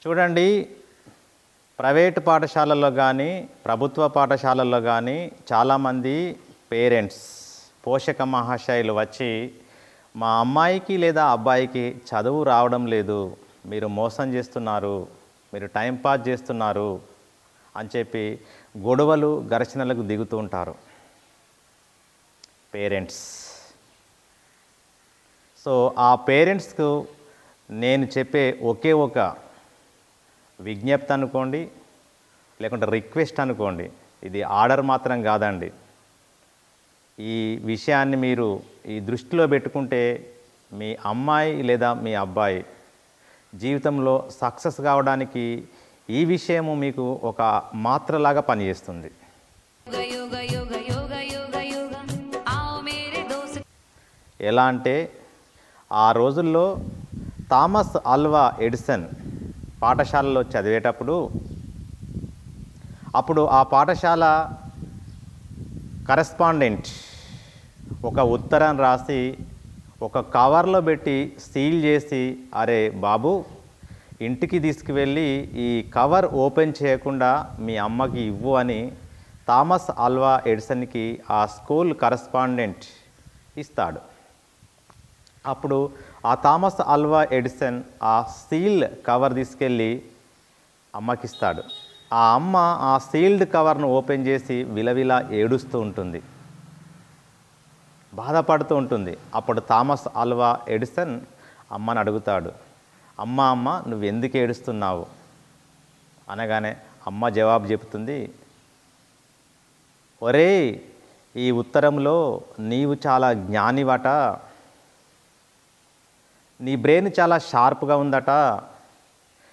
చూడండి, ప్రైవేటు పాఠశాలల్లో కానీ ప్రభుత్వ పాఠశాలల్లో కానీ చాలామంది పేరెంట్స్ పోషక మహాశయులు వచ్చి మా అమ్మాయికి లేదా అబ్బాయికి చదువు రావడం లేదు, మీరు మోసం చేస్తున్నారు, మీరు టైంపాస్ చేస్తున్నారు అని చెప్పి గొడవలు ఘర్షణలకు దిగుతూ ఉంటారు పేరెంట్స్. సో ఆ పేరెంట్స్కు నేను చెప్పే ఒకే ఒక విజ్ఞప్తి అనుకోండి, లేకుంటే రిక్వెస్ట్ అనుకోండి, ఇది ఆర్డర్ మాత్రం కాదండి. ఈ విషయాన్ని మీరు ఈ దృష్టిలో పెట్టుకుంటే మీ అమ్మాయి లేదా మీ అబ్బాయి జీవితంలో సక్సెస్ కావడానికి ఈ విషయము మీకు ఒక మాత్రలాగా పనిచేస్తుంది. ఎలా అంటే ఆ రోజుల్లో థామస్ ఆల్వా ఎడిసన్ పాఠశాలలో చదివేటప్పుడు అప్పుడు ఆ పాఠశాల కరెస్పాండెంట్ ఒక ఉత్తరం రాసి ఒక కవర్లో పెట్టి సీల్ చేసి, అరే బాబు ఇంటికి తీసుకువెళ్ళి ఈ కవర్ ఓపెన్ చేయకుండా మీ అమ్మకి ఇవ్వు అని థామస్ ఆల్వా ఎడిసన్కి ఆ స్కూల్ కరెస్పాండెంట్ ఇస్తాడు. అప్పుడు ఆ థామస్ ఆల్వా ఎడిసన్ ఆ సీల్డ్ కవర్ తీసుకెళ్ళి అమ్మకిస్తాడు. ఆ అమ్మ ఆ సీల్డ్ కవర్ను ఓపెన్ చేసి విలవిలా ఏడుస్తూ ఉంటుంది, బాధపడుతూ ఉంటుంది. అప్పుడు థామస్ ఆల్వా ఎడిసన్ అమ్మని అడుగుతాడు, అమ్మ నువ్వు ఎందుకు ఏడుస్తున్నావు అనగానే అమ్మ జవాబు చెబుతుంది, ఒరే ఈ ఉత్తరంలో నీవు చాలా జ్ఞానివట, నీ బ్రెయిన్ చాలా షార్ప్గా ఉందట,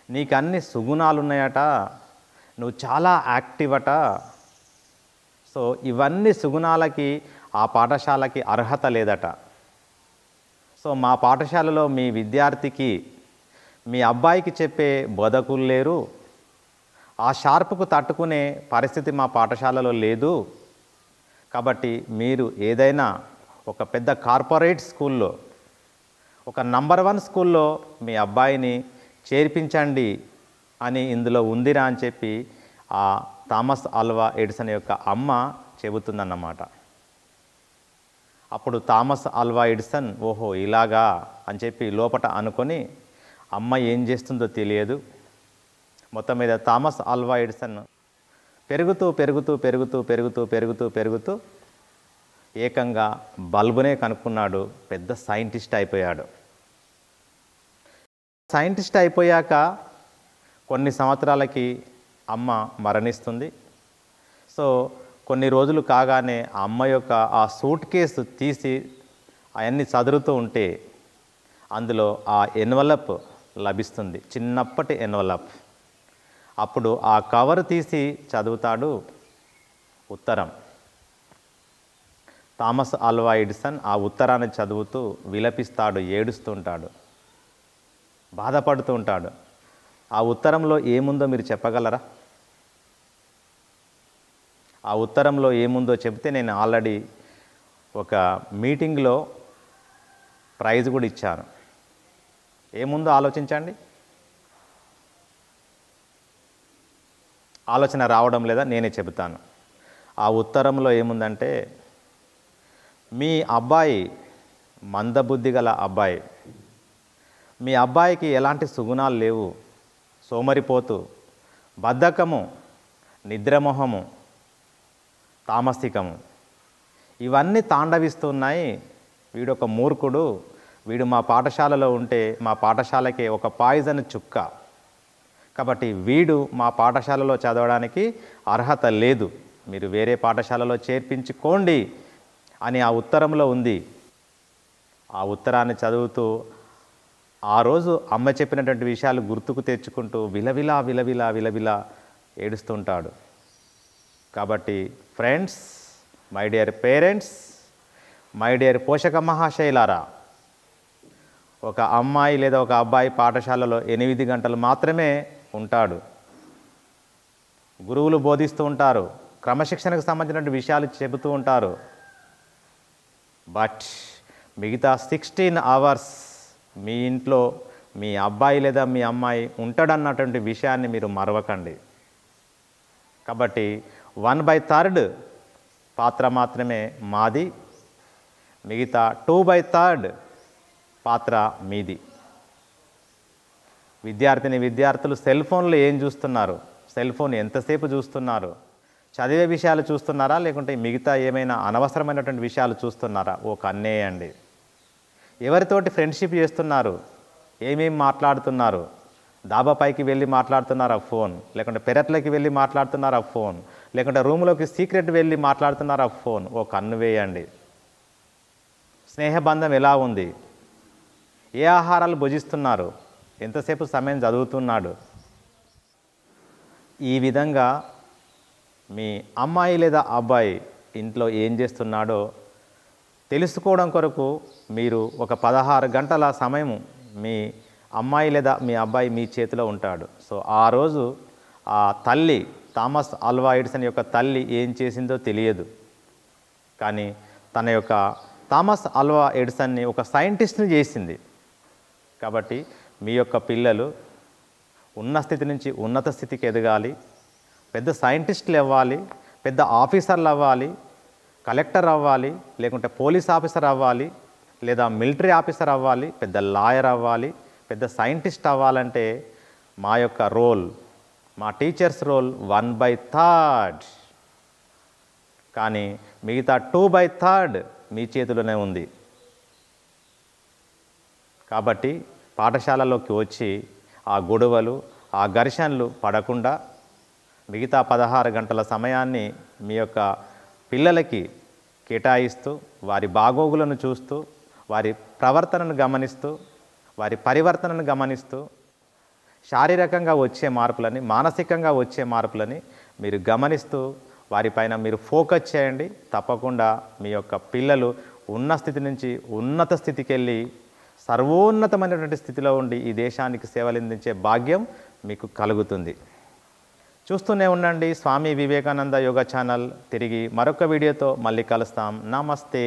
నీకు అన్ని సుగుణాలు ఉన్నాయట, నువ్వు చాలా యాక్టివ్ అట. సో ఇవన్నీ సుగుణాలకి ఆ పాఠశాలకి అర్హత లేదట. సో మా పాఠశాలలో మీ విద్యార్థికి మీ అబ్బాయికి చెప్పే బోధకులు లేరు, ఆ షార్ప్కు తట్టుకునే పరిస్థితి మా పాఠశాలలో లేదు. కాబట్టి మీరు ఏదైనా ఒక పెద్ద కార్పొరేట్ స్కూల్లో, ఒక నంబర్ 1 స్కూల్లో మీ అబ్బాయిని చేర్పించండి అని ఇందులో ఉందిరా అని చెప్పి ఆ థామస్ ఆల్వా ఎడిసన్ యొక్క అమ్మ చెబుతుందన్నమాట. అప్పుడు థామస్ ఆల్వా ఎడిసన్ ఓహో ఇలాగా అని చెప్పి లోపట అనుకొని అమ్మ ఏం చేస్తుందో తెలియదు. మొత్తం మీద థామస్ ఆల్వా ఎడిసన్ పెరుగుతూ పెరుగుతూ పెరుగుతూ పెరుగుతూ పెరుగుతూ పెరుగుతూ ఏకంగా బల్బునే కనుక్కున్నాడు, పెద్ద సైంటిస్ట్ అయిపోయాడు. సైంటిస్ట్ అయిపోయాక కొన్ని సంవత్సరాలకి అమ్మ మరణిస్తుంది. సో కొన్ని రోజులు కాగానే ఆ అమ్మ యొక్క ఆ సూట్ కేసు తీసి అవన్నీ చదువుతూ ఉంటే అందులో ఆ ఎన్వలప్ లభిస్తుంది, చిన్నప్పటి ఎన్వలప్. అప్పుడు ఆ కవర్ తీసి చదువుతాడు, ఉత్తరం. థామస్ ఆల్వా ఎడిసన్ ఆ ఉత్తరాన్ని చదువుతూ విలపిస్తాడు, ఏడుస్తుంటాడు, బాధపడుతూ ఉంటాడు. ఆ ఉత్తరంలో ఏముందో మీరు చెప్పగలరా? ఆ ఉత్తరంలో ఏముందో చెప్తే నేను ఆల్రెడీ ఒక మీటింగ్లో ప్రైజ్ కూడా ఇచ్చాను. ఏముందో ఆలోచించండి. ఆలోచన రావడం లేదా? నేనే చెబుతాను. ఆ ఉత్తరంలో ఏముందంటే, మీ అబ్బాయి మందబుద్ధి గల అబ్బాయి, మీ అబ్బాయికి ఎలాంటి సుగుణాలు లేవు, సోమరిపోతు, బద్ధకము, నిద్రమోహము, తామసికము ఇవన్నీ తాండవిస్తున్నాయి. వీడొక మూర్ఖుడు, వీడు మా పాఠశాలలో ఉంటే మా పాఠశాలకే ఒక పాయిజన్ చుక్క, కాబట్టి వీడు మా పాఠశాలలో చదవడానికి అర్హత లేదు, మీరు వేరే పాఠశాలలో చేర్పించుకోండి అని ఆ ఉత్తరంలో ఉంది. ఆ ఉత్తరాన్ని చదువుతూ ఆ రోజు అమ్మ చెప్పినటువంటి విషయాలు గుర్తుకు తెచ్చుకుంటూ విలవిలా విలవిలా విలవిలా ఏడుస్తుంటాడు. కాబట్టి friends, my dear parents, my dear పోషక మహాశైలారా, ఒక అమ్మాయి లేదా ఒక అబ్బాయి పాఠశాలలో 8 గంటలు మాత్రమే ఉంటాడు. గురువులు బోధిస్తూ ఉంటారు, క్రమశిక్షణకు సంబంధించిన విషయాలు చెబుతూ ఉంటారు. బట్ మిగతా 16 అవర్స్ మీ ఇంట్లో మీ అబ్బాయి లేదా మీ అమ్మాయి ఉంటాడన్నటువంటి విషయాన్ని మీరు మరవకండి. కాబట్టి 1/3 పాత్ర మాత్రమే మాది, మిగతా 2/3 పాత్ర మీది. విద్యార్థులు సెల్ ఫోన్లో ఏం చూస్తున్నారు, సెల్ ఫోన్ ఎంతసేపు చూస్తున్నారు, చదివే విషయాలు చూస్తున్నారా లేకుంటే మిగతా ఏమైనా అనవసరమైనటువంటి విషయాలు చూస్తున్నారా? ఓ కన్నేయండి. ఎవరితోటి ఫ్రెండ్షిప్ చేస్తున్నారు, ఏమేమి మాట్లాడుతున్నారు, డాబాపైకి వెళ్ళి మాట్లాడుతున్నారా ఫోన్, లేకుంటే పెరట్లోకి వెళ్ళి మాట్లాడుతున్నారా ఫోన్, లేకుంటే రూమ్లోకి సీక్రెట్ వెళ్ళి మాట్లాడుతున్నారా ఫోన్? ఓ కన్ను వేయండి. స్నేహబంధం ఎలా ఉంది, ఏ ఆహారాలు భుజిస్తున్నారు, ఎంతసేపు సమయం చదువుతున్నాడు? ఈ విధంగా మీ అమ్మాయి లేదా అబ్బాయి ఇంట్లో ఏం చేస్తున్నాడో తెలుసుకోవడం కొరకు మీరు ఒక 16 గంటల సమయం మీ అమ్మాయి లేదా మీ అబ్బాయి మీ చేతిలో ఉంటాడు. సో ఆ రోజు ఆ తల్లి థామస్ ఆల్వా ఎడిసన్ యొక్క తల్లి ఏం చేసిందో తెలియదు, కానీ తన యొక్క థామస్ ఆల్వా ఎడిసన్ని ఒక సైంటిస్ట్ని చేసింది. కాబట్టి మీ యొక్క పిల్లలు ఉన్న స్థితి నుంచి ఉన్నత స్థితికి ఎదగాలి, పెద్ద సైంటిస్టులు అవ్వాలి, పెద్ద ఆఫీసర్లు అవ్వాలి, కలెక్టర్ అవ్వాలి, లేకుంటే పోలీస్ ఆఫీసర్ అవ్వాలి, లేదా మిలిటరీ ఆఫీసర్ అవ్వాలి, పెద్ద లాయర్ అవ్వాలి, పెద్ద సైంటిస్ట్ అవ్వాలంటే మా యొక్క రోల్, మా టీచర్స్ రోల్ 1/3, కానీ మిగతా 2/3 మీ చేతిలోనే ఉంది. కాబట్టి పాఠశాలలోకి వచ్చి ఆ గొడవలు, ఆ ఘర్షణలు పడకుండా మిగతా 16 గంటల సమయాన్ని మీ యొక్క పిల్లలకి కేటాయిస్తూ, వారి బాగోగులను చూస్తూ, వారి ప్రవర్తనను గమనిస్తూ, వారి పరివర్తనను గమనిస్తూ, శారీరకంగా వచ్చే మార్పులని, మానసికంగా వచ్చే మార్పులని మీరు గమనిస్తూ వారిపైన మీరు ఫోకస్ చేయండి. తప్పకుండా మీ యొక్క పిల్లలు ఉన్న స్థితి నుంచి ఉన్నత స్థితికి వెళ్ళి సర్వోన్నతమైనటువంటి స్థితిలో ఉండి ఈ దేశానికి సేవలందించే భాగ్యం మీకు కలుగుతుంది. చూస్తూనే ఉండండి స్వామి వివేకానంద యోగా ఛానల్. తిరిగి మరొక వీడియోతో మళ్ళీ కలుస్తాం. నమస్తే.